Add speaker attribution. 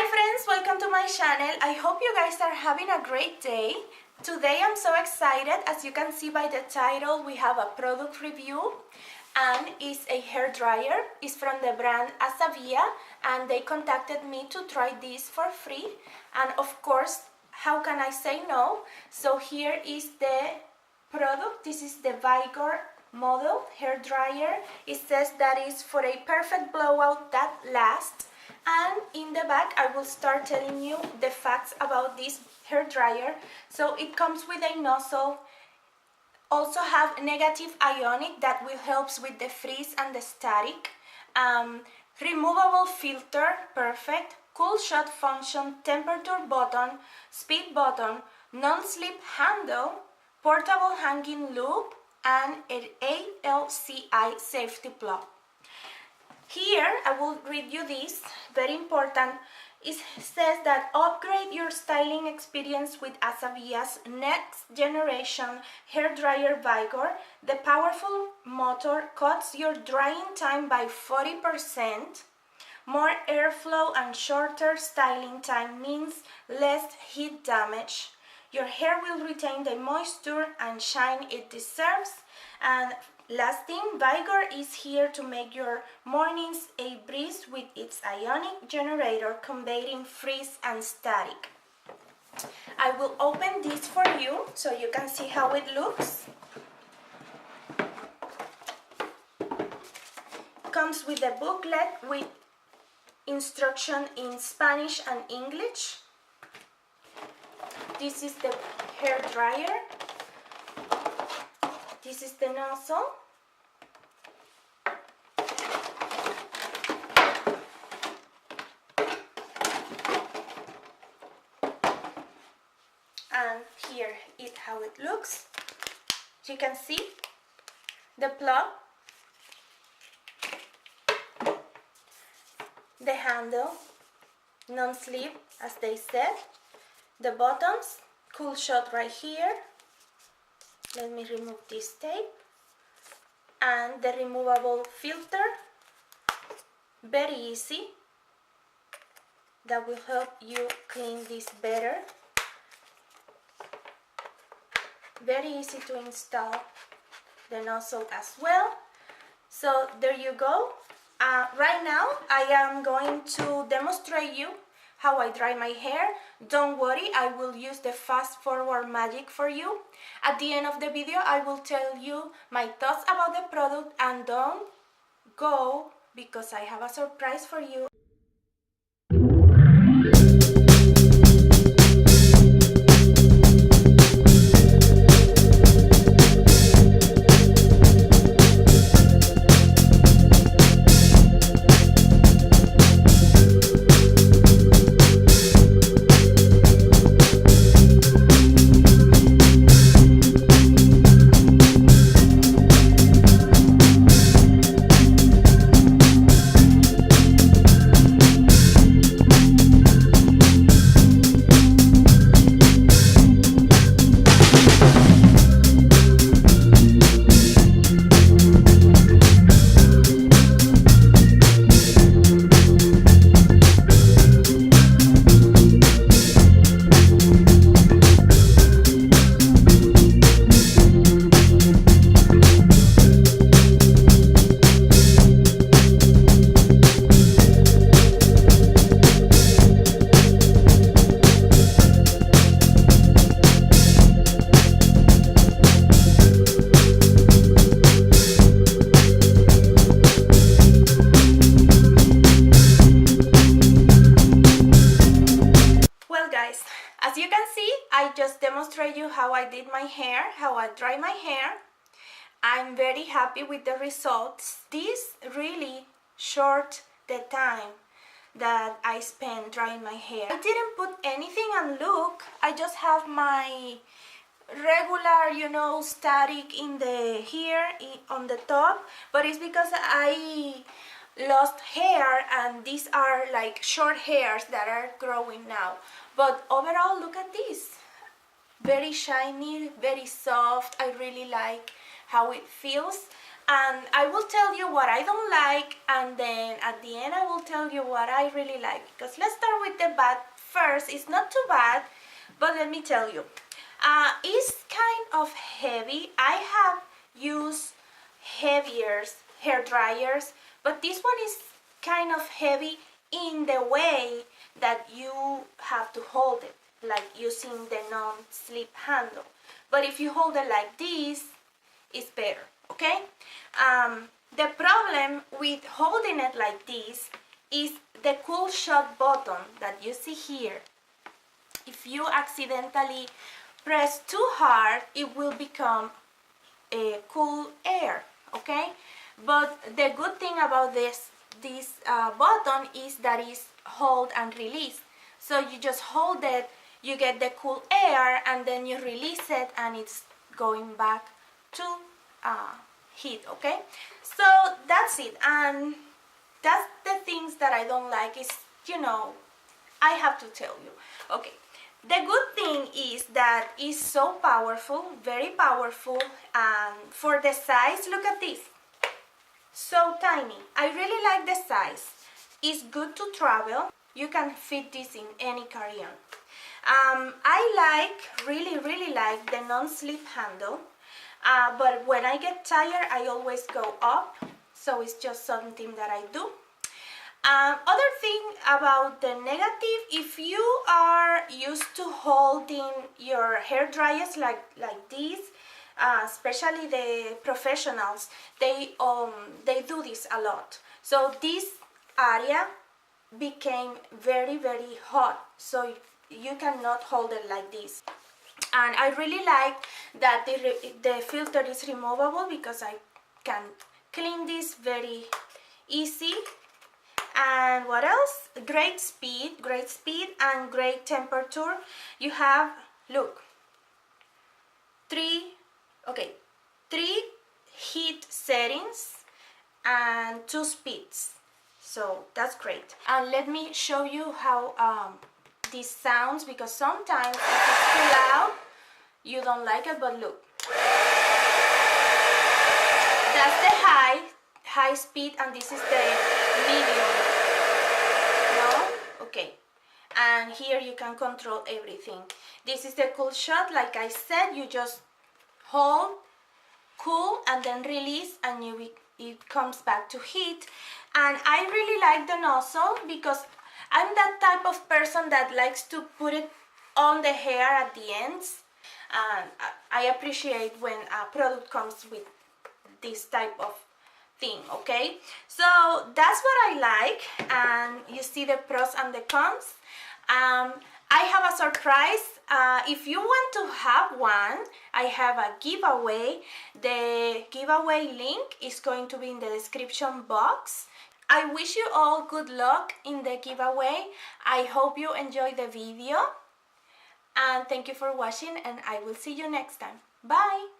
Speaker 1: Hi friends, welcome to my channel. I hope you guys are having a great day. Today I'm so excited. As you can see by the title, we have a product review and it's a hair dryer. It's from the brand AsaVea and they contacted me to try this for free, and of course, how can I say no? So here is the product. This is the Vigor model hair dryer. It says that it's for a perfect blowout that lasts. And in the back I will start telling you the facts about this hair dryer. So it comes with a nozzle, also have negative ionic that will helps with the frizz and the static, removable filter, perfect, cool shot function, temperature button, speed button, non-slip handle, portable hanging loop, and an ALCI safety plug. Here, I will read you this, very important. It says that upgrade your styling experience with AsaVea's next generation hair dryer Vigor. The powerful motor cuts your drying time by 40%. More airflow and shorter styling time means less heat damage. Your hair will retain the moisture and shine it deserves. And last thing, Vigor is here to make your mornings a breeze with its ionic generator combating frizz and static. I will open this for you so you can see how it looks. Comes with a booklet with instruction in Spanish and English. This is the hair dryer. This is the nozzle. And here is how it looks. You can see the plug, the handle, non-slip as they said, the buttons, cool shot right here. Let me remove this tape, and the removable filter, very easy, that will help you clean this better. Very easy to install the nozzle as well. So there you go. Right now I am going to demonstrate you how I dry my hair. Don't worry, I will use the fast forward magic for you. At the end of the video I will tell you my thoughts about the product, and don't go because I have a surprise for you. As you can see, I just demonstrate you how I did my hair, how I dry my hair. I'm very happy with the results. This really short the time that I spent drying my hair. I didn't put anything on look. I just have my regular, static in the here on the top, but it's because I lost hair and these are like short hairs that are growing now. But overall, look at this, very shiny, very soft. I really like how it feels, and I will tell you what I don't like, and then at the end I will tell you what I really like. Because let's start with the but first, it's not too bad, but let me tell you. It's kind of heavy. I have used heavier hair dryers, but this one is kind of heavy in the way that you have to hold it, like using the non-slip handle. But if you hold it like this, it's better, okay? The problem with holding it like this is the cool shot button that you see here. If you accidentally press too hard, it will become a cool air, okay? But the good thing about this button is that it's hold and release. So you just hold it, you get the cool air, and then you release it and it's going back to heat, okay? So that's it. And that's the things that I don't like is, you know, I have to tell you. Okay, the good thing is that it's so powerful, very powerful, and for the size, look at this. So tiny. I really like the size. It's good to travel. You can fit this in any carry-on. I really like the non-slip handle, but when I get tired, I always go up, so it's just something that I do. Other thing about the negative, if you are used to holding your hair dryers like this, especially the professionals, they do this a lot. So this area became very hot, so you cannot hold it like this. And I really like that the filter is removable because I can clean this very easy. And what else? Great speed and great temperature. You have, look, three heat settings and 2 speeds. So that's great. And let me show you how this sounds, because sometimes if it's too loud, you don't like it, but look. That's the high speed, and this is the medium. No? Okay. And here you can control everything. This is the cool shot. Like I said, you just hold, cool, and then release, and it comes back to heat. And I really like the nozzle because I'm that type of person that likes to put it on the hair at the ends. And I appreciate when a product comes with this type of thing, okay? So that's what I like, and you see the pros and the cons. I have a surprise. If you want to have one, I have a giveaway. The giveaway link is going to be in the description box. I wish you all good luck in the giveaway. I hope you enjoy the video, and thank you for watching, and I will see you next time. Bye!